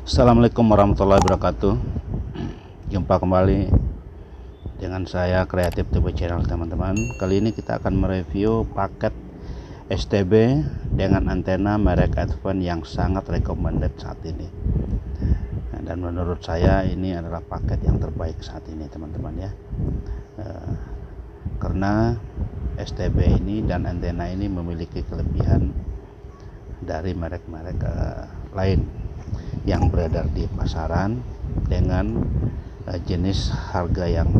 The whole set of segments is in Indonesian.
Assalamualaikum warahmatullahi wabarakatuh. Jumpa kembali dengan saya Kreatif TV Channel, teman-teman. Kali ini kita akan mereview paket STB dengan antena merek Advent yang sangat recommended saat ini. Dan menurut saya ini adalah paket yang terbaik saat ini, teman-teman ya. Karena STB ini dan antena ini memiliki kelebihan dari merek-merek lain yang beredar di pasaran dengan jenis harga yang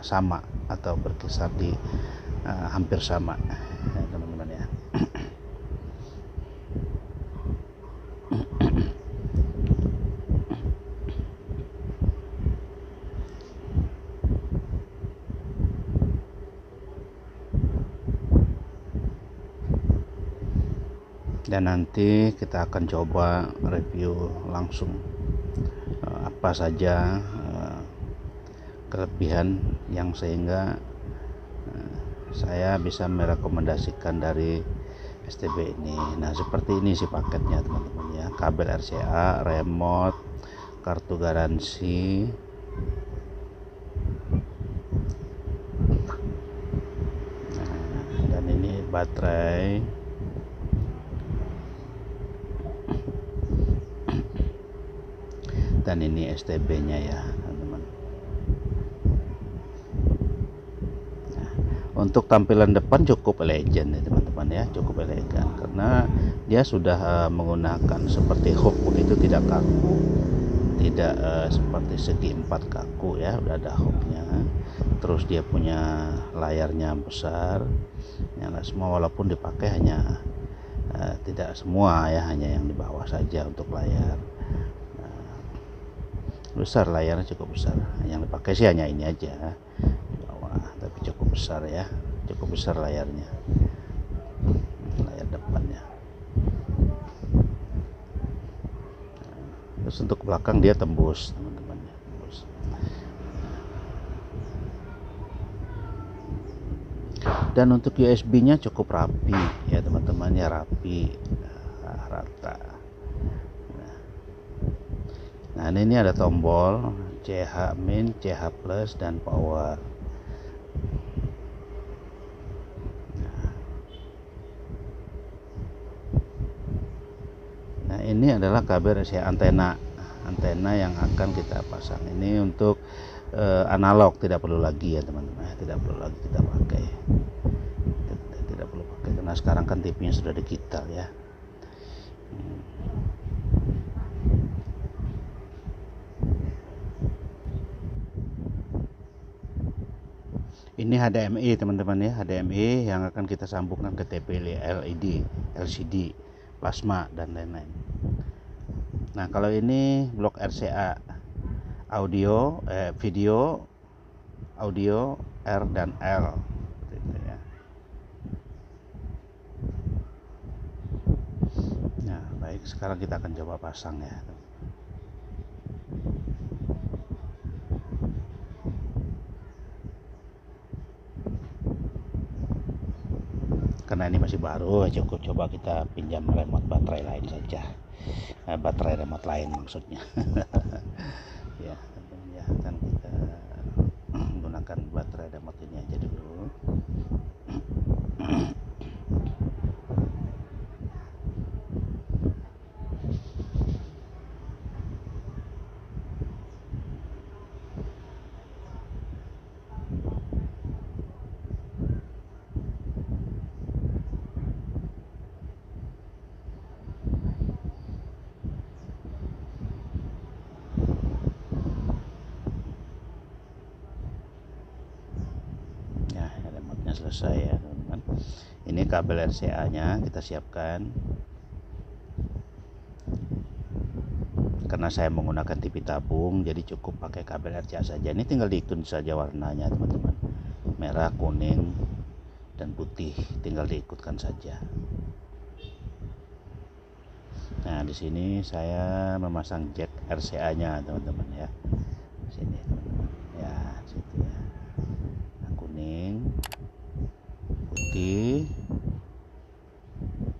sama atau berkisar di hampir sama, ya, teman-teman ya. Dan nanti kita akan coba review langsung apa saja kelebihan yang sehingga saya bisa merekomendasikan dari STB ini. Nah, seperti ini sih paketnya, teman-teman ya. Kabel RCA, remote, kartu garansi, dan ini baterai, dan ini STB-nya ya, teman-teman. Nah, untuk tampilan depan cukup elegan ya, teman-teman ya, cukup elegan karena dia sudah menggunakan seperti hook begitu, tidak kaku, tidak seperti segi empat kaku ya, udah ada hooknya. Terus dia punya layarnya besar, nyala semua walaupun dipakai hanya tidak semua ya, hanya yang di bawah saja untuk layar. Besar layarnya, cukup besar. Yang dipakai sih hanya ini aja di bawah, tapi cukup besar ya, cukup besar layarnya, layar depannya. Terus untuk belakang dia tembus, teman-teman ya, tembus. Dan untuk USB-nya cukup rapi ya, teman-teman ya, rapi, rata. Nah, ini ada tombol CH min, CH plus, dan power. Nah, ini adalah kabel RCA antena yang akan kita pasang. Ini untuk analog, tidak perlu lagi ya, teman-teman. Tidak perlu lagi kita pakai. Tidak perlu pakai karena sekarang kan TV-nya sudah digital ya. Ini HDMI, teman-teman ya, HDMI yang akan kita sambungkan ke TV LED, LCD, plasma, dan lain-lain. Nah, kalau ini blok RCA, audio, video, audio R dan L, gitu ya. Nah, baik, sekarang kita akan coba pasang ya. Karena ini masih baru, cukup coba kita pinjam remote baterai lain saja, baterai remote lain maksudnya. Ya, ya, kan kita menggunakan baterai remote ini aja dulu. Selesai ya, teman-teman. Ini kabel RCA nya kita siapkan. Karena saya menggunakan TV tabung, jadi cukup pakai kabel RCA saja. Ini tinggal diikut saja warnanya, teman-teman. Merah, kuning, dan putih, tinggal diikutkan saja. Nah, di sini saya memasang jack RCA nya, teman-teman ya. Sini, teman-teman. Ya, situ ya. Nah, kuning, putih,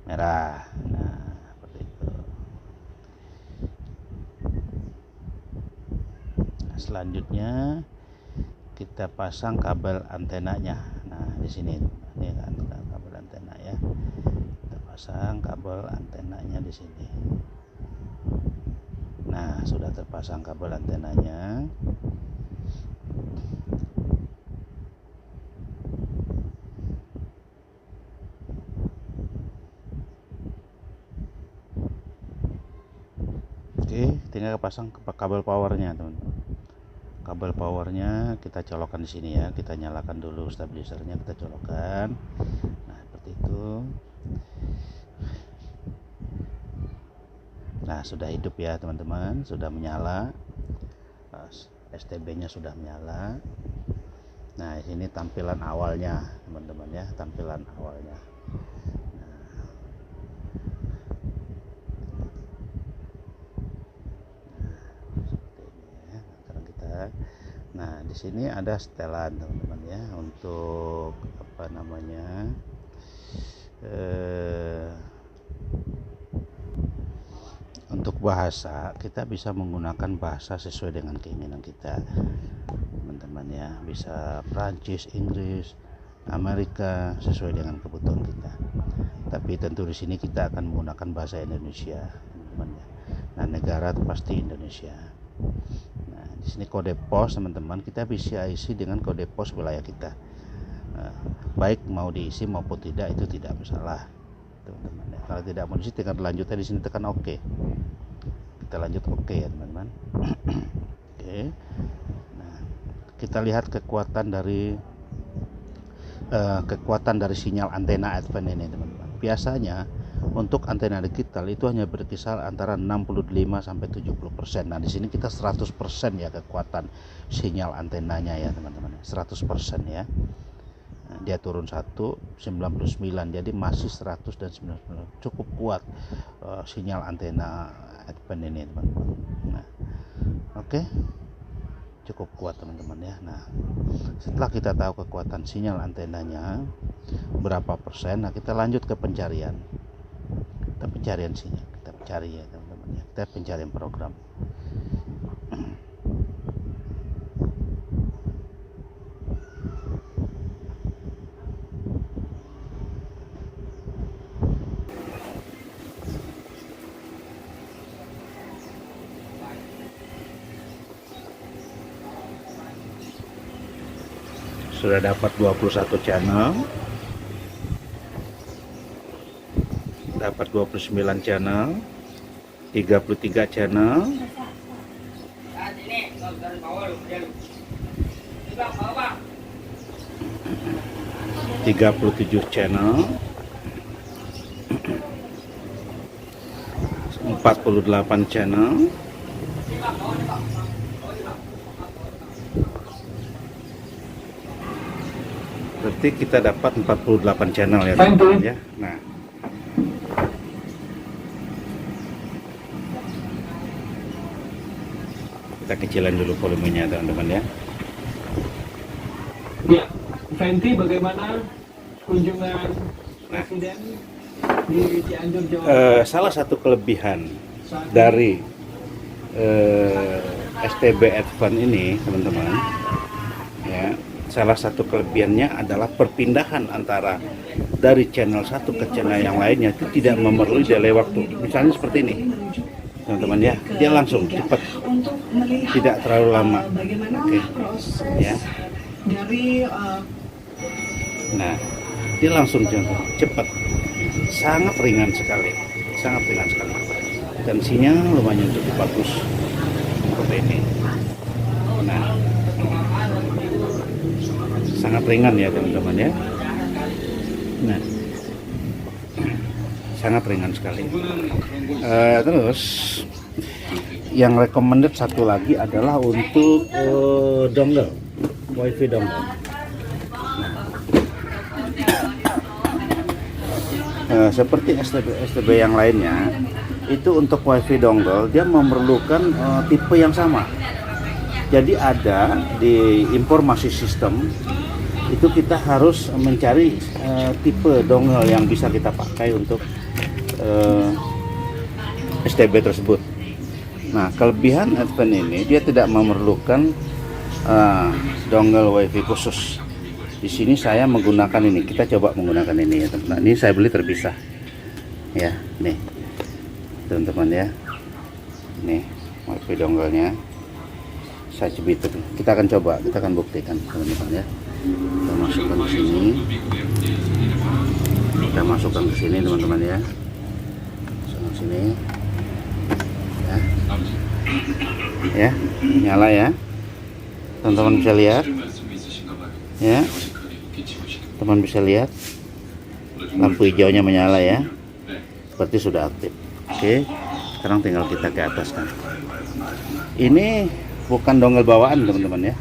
merah. Nah, seperti itu. selanjutnya kita pasang kabel antenanya. Nah di sini ini kan kabel antena ya, kita pasang kabel antenanya di sini. Nah sudah terpasang kabel antenanya. Oke, tinggal pasang kabel powernya teman-teman. Kabel powernya kita colokkan di sini ya, kita nyalakan dulu stabilisernya, kita colokkan. Nah seperti itu. Nah sudah hidup ya teman-teman, sudah menyala, STB-nya sudah menyala. Nah ini tampilan awalnya teman-teman ya, tampilan awalnya. Nah di sini ada setelan teman-teman ya, untuk apa namanya, untuk bahasa kita bisa menggunakan bahasa sesuai dengan keinginan kita teman-teman ya, bisa Prancis, Inggris, Amerika, sesuai dengan kebutuhan kita. Tapi tentu di sini kita akan menggunakan bahasa Indonesia teman-teman ya. Nah negara itu pasti Indonesia. Di sini kode pos teman-teman, kita bisa isi dengan kode pos wilayah kita. Baik mau diisi maupun tidak itu tidak masalah teman-teman ya. Kalau tidak mau diisi tinggal lanjutnya di sini tekan OK. Kita lanjut OK ya teman-teman. Oke. Nah kita lihat kekuatan dari sinyal antena Advent ini teman-teman. Biasanya untuk antena digital itu hanya berkisar antara 65 sampai 70%. Nah, di sini kita 100% ya kekuatan sinyal antenanya ya, teman-teman. 100% ya. Nah, dia turun 99, jadi masih 100 dan 99. Cukup kuat sinyal antena Advent ini, teman-teman. Nah, oke. Cukup kuat, teman-teman ya. Nah, setelah kita tahu kekuatan sinyal antenanya berapa persen, nah kita lanjut ke pencarian. Kita pencarian sinyal, kita cari ya teman-teman ya, kita pencarian program. Sudah dapat 21 channel, dapat 29 channel, 33 channel, 37 channel, 48 channel, berarti kita dapat 48 channel ya teman-teman ya. Nah, kita kecilin dulu volumenya teman-teman ya. Ya, Fenty, bagaimana kunjungan Presiden di Cianjur, Jawa Barat? Salah satu kelebihan dari STB Advent ini teman-teman ya, salah satu kelebihannya adalah perpindahan antara dari channel satu ke channel yang lainnya itu tidak memerlukan delay waktu. Misalnya seperti ini teman-teman ya, dia langsung cepat, tidak terlalu lama. Oke ya. Nah, dia langsung cepat, sangat ringan sekali, dan sinyal lumayan cukup bagus seperti ini. Nah, sangat ringan ya teman-teman ya. Nah, sangat ringan sekali. Terus yang recommended satu lagi adalah untuk dongle, wifi dongle. Seperti STB yang lainnya, itu untuk wifi dongle dia memerlukan tipe yang sama. Jadi ada di informasi sistem itu kita harus mencari tipe dongle yang bisa kita pakai untuk STB tersebut. Nah, kelebihan Advent ini dia tidak memerlukan dongle WiFi khusus. Di sini saya menggunakan ini. Kita coba menggunakan ini ya teman-teman. Ini saya beli terpisah. Ya, nih. Teman-teman ya. Nih, WiFi dongle-nya. Saya cubit. Kita akan coba, kita akan buktikan teman-teman ya. Kita masukkan ke sini. Kita masukkan ke sini teman-teman ya. Masukkan sini. Ya, nyala ya. Teman-teman bisa lihat. Ya. Teman bisa lihat. Lampu hijaunya menyala ya. Seperti sudah aktif. Oke. Sekarang tinggal kita ke atas kan. Ini bukan dongle bawaan teman-teman ya.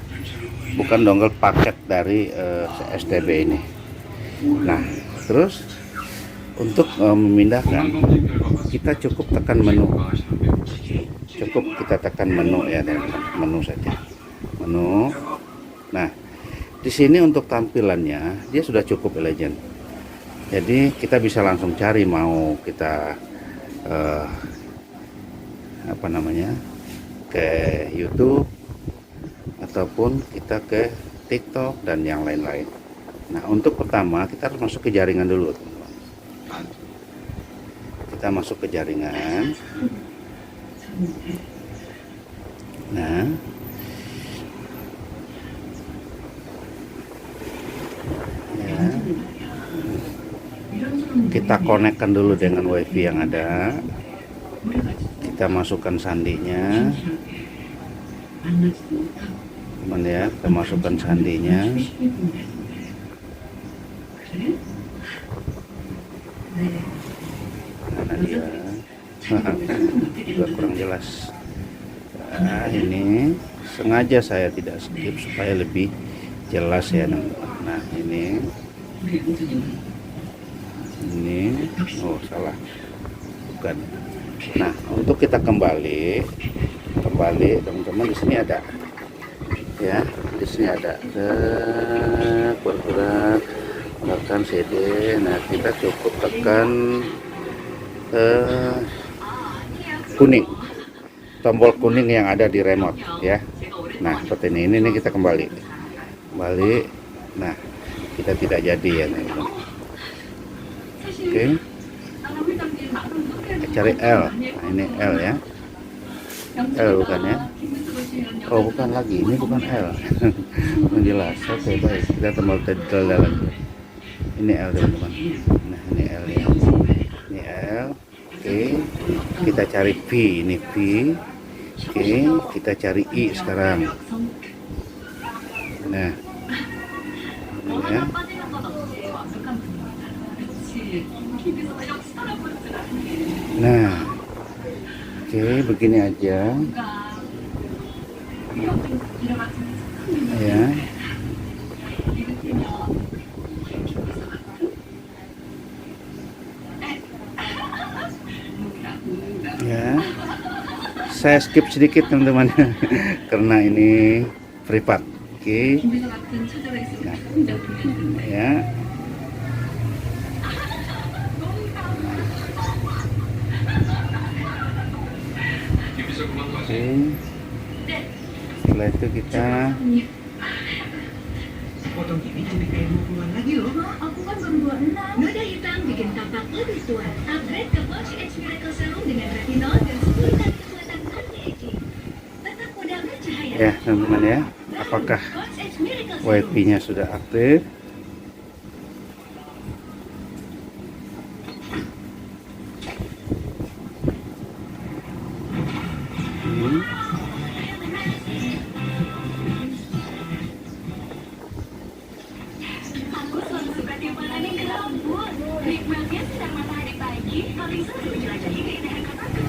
Bukan dongle paket dari STB ini. Nah, terus untuk memindahkan kita cukup tekan menu. Cukup kita tekan menu ya, menu saja. Menu. Nah, di sini untuk tampilannya dia sudah cukup elegan. Jadi kita bisa langsung cari mau kita apa namanya ke YouTube ataupun kita ke TikTok dan yang lain-lain. Nah, untuk pertama kita harus masuk ke jaringan dulu, teman-teman. Kita masuk ke jaringan. Nah, ya. Kita konekkan dulu dengan WiFi yang ada. Kita masukkan sandinya. Teman ya, kita masukkan sandinya. Mana dia? Juga kurang jelas. Nah, ini sengaja saya tidak skip supaya lebih jelas ya. Nah, ini oh salah, bukan. Nah, untuk kita kembali teman-teman, di sini ada ya, di sini ada bergerak tekan CD. Nah, kita cukup tekan kuning, tombol kuning yang ada di remote ya. Nah, seperti ini kita kembali. Nah, kita tidak jadi ya teman-teman. Oke. Cari L. Nah, ini L ya. L bukan ya? Oh, bukan lagi. Ini bukan L. Menjelas. Oke, baik. Kita tombol detail lagi. Ini L teman-teman. Nah, ini L ya. Ini L. Oke. Kita cari V. Ini V. Oke. Kita cari I sekarang. Nah. Ini ya. Nah, oke, begini aja ya. Ya, saya skip sedikit teman-teman karena ini privat. Oke. Nah, ya. Oke. Setelah itu kita potong gini jadi kayak mau keluar lagi loh. Aku kan baru 26. Noda hitam bikin tampak lebih tua. Upgrade ke Watch Edge Miracle Serum dengan retinol dan 10 kali kekuatan anti-aging. Tetap mudah bercahaya. ya teman-teman ya, apakah Watch Edge Miracle Serum. WiFi-nya sudah aktif? Aku selalu suka timpalan yang ke rambut. Nikmatnya sinar matahari pagi, paling seru menjelajahi keindahan kotaku.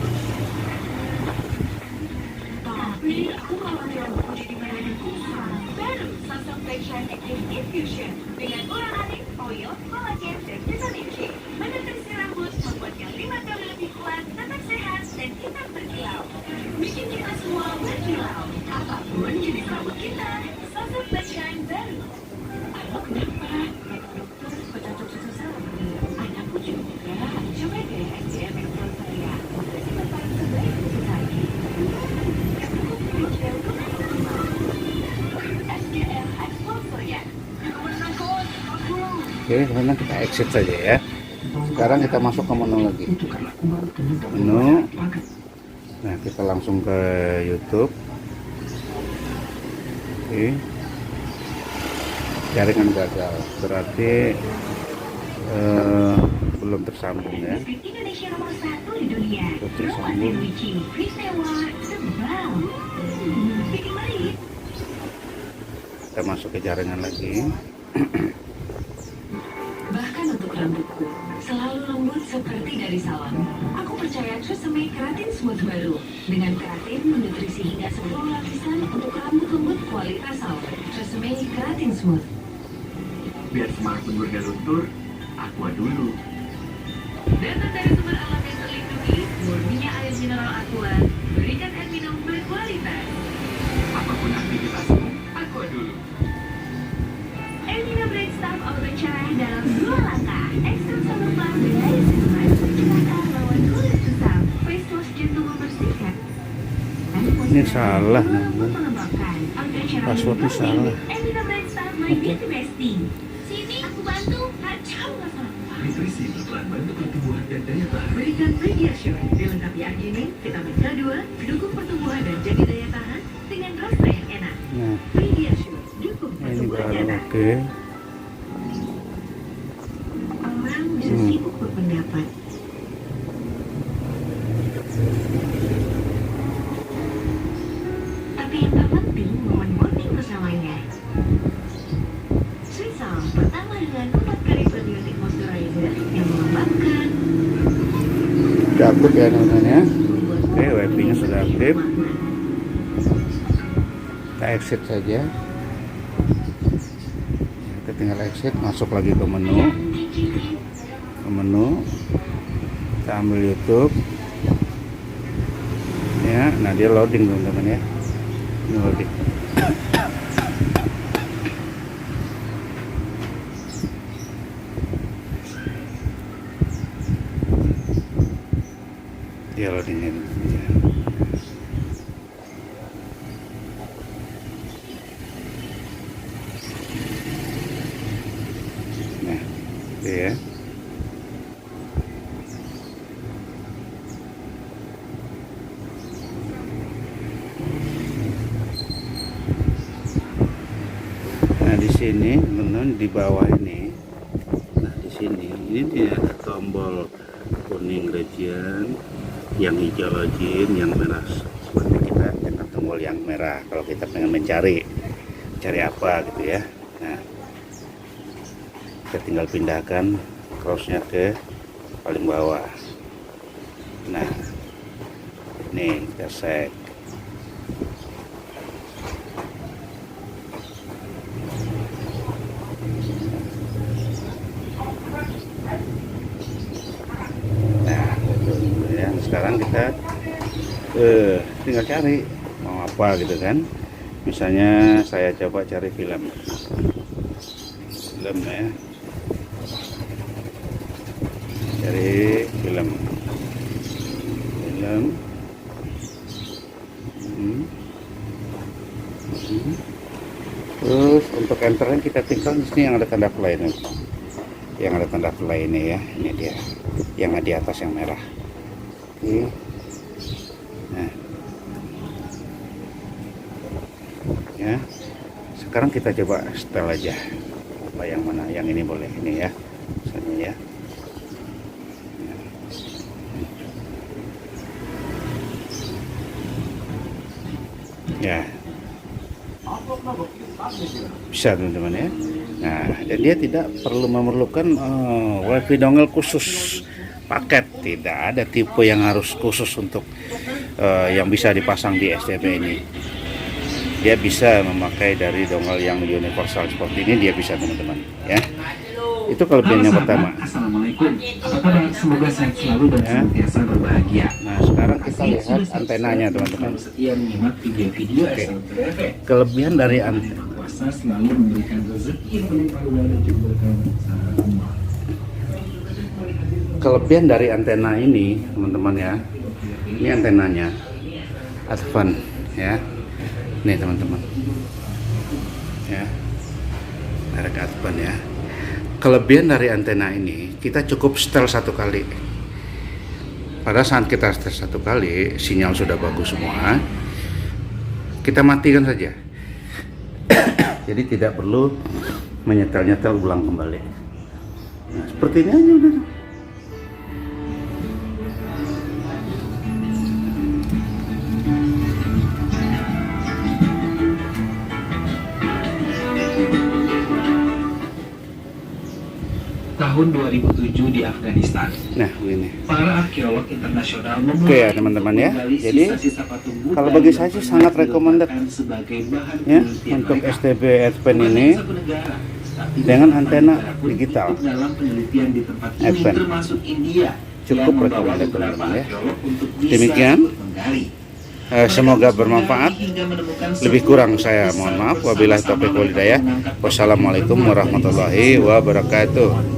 Tapi aku malah rambutku jadi merah dan kusam. Baru Sunsilk Black Shine Active Infusion dengan uranik, oil, kolagen, dan vitamin C. Menutrisi rambut membuatnya 5 kali lebih kuat, tetap sehat, dan tetap berkilau. Bikin kita semua berkilau. Apapun jenis rambut kita, Sunsilk Black Shine baru. Kenapa? Dokter bercocok susah. Anakku juga. Coba deh SDM Explore saya. Nutrisi bertahan terbaik untuk lagi. Oke, sekarang kita exit saja ya. Sekarang kita masuk ke menu lagi. Menu. Nah, kita langsung ke YouTube. Oke. Jaringan gagal, berarti belum tersambung ya. Indonesia nomor 1 di dunia. Tersambung. Kita masuk ke jaringan lagi. Bahkan untuk rambutku, selalu lembut seperti dari salam. Aku percaya Tresemme Keratin Smooth baru. Dengan keratin menutrisi hingga 10 lapisan untuk rambut lembut kualitas salam. Tresemme Keratin Smooth. Biar semangat lembur dan luntur, aqua dulu. Datang dari sumber alam yang terlindungi, murninya air mineral Aqua. Berikan air minum berkualitas. Apapun aktivitasmu, aqua dulu. Ermina Brainstorm Auto Cerah dalam 2 langkah. Extra Summer Plus dari Sismas mencegah lawan kulit kusam. Face wash gentle membersihkan. Ini salah, Mengembangkan Auto Cerah passwordnya salah. Ermina Brainstorm My Beauty Bestie. Sini aku bantu. Kacau nggak salah. Nutrisi berperan bantu pertumbuhan dan daya tahan. Berikan Pediasure, dilengkapi arginine, vitamin K2, dukung pertumbuhan dan jaga daya tahan dengan rasa yang enak. Nah, Pediasure, dukung ini pertumbuhan baru anak. oke. Orang bisa sibuk berpendapat, Tapi yang terpenting momen bonding bersamanya. Swisal pertama dengan 4 kali probiotik moisturizer yang mengembangkan Sudah aktif ya teman-teman ya. membuat Oke, WiFi-nya sudah aktif. Kita exit saja. Kita tinggal exit, masuk lagi ke menu. Ke menu. Kita ambil YouTube. Ya, nah dia loading teman-teman ya. Ini loading. Dia loadingnya teman-teman ya. Nah, itu ya. Nah, di sini teman-teman di bawah ini. Nah, di sini ini dia ada tombol kuning region, yang hijau login, yang merah seperti kita tekan tombol yang merah kalau kita pengen mencari apa gitu ya. Nah, kita tinggal pindahkan crossnya ke paling bawah. Nah, nih kita set. Nah, gitu ya. Sekarang kita tinggal cari mau apa gitu kan. Misalnya saya coba cari film ya. Cari film. Terus untuk enternya kita tinggal di sini yang ada tanda play nih. Yang ada tanda play ini ya. Ini dia. Yang di atas yang merah. Oke. Nah. Ya. Sekarang kita coba setel aja. Apa yang mana? Yang ini boleh. Ini ya. Misalnya ya. Ya. Bisa teman-teman ya. Nah, dan dia tidak perlu memerlukan wifi dongle khusus paket, tidak ada tipe yang harus khusus untuk yang bisa dipasang di STB ini. Dia bisa memakai dari dongle yang universal seperti ini, dia bisa teman-teman ya. Itu kelebihan yang pertama. Assalamualaikum. Apa kabar? Semoga sehat selalu dan senantiasa berbahagia. Nah, sekarang kita lihat antenanya teman-teman. Setia menyimak video-video Oke. SLTV. Kelebihan dari antena. Puasa selalu memberikan rezeki yang melimpah ruah dan juga berkah. Kelebihan dari antena ini teman-teman ya, ini antenanya Advan ya, nih teman-teman ya, merek Advan ya. kelebihan dari antena ini, kita cukup setel 1 kali. Pada saat kita setel 1 kali, sinyal sudah bagus semua, kita matikan saja. Jadi tidak perlu menyetel-nyetel ulang kembali. Nah, seperti ini aja udah. Tahun 2007 di Afghanistan. Nah, begini. Para arkeolog internasional Oke ya teman-teman ya. Jadi kalau bagi saya sih sangat recommended ya untuk STB Advent ini dengan antena digital Advent. Cukup recommended teman-teman ya. Demikian. Semoga bermanfaat. Lebih kurang saya mohon maaf. Wabillahi taufiq wal hidayah. Wassalamualaikum warahmatullahi wabarakatuh.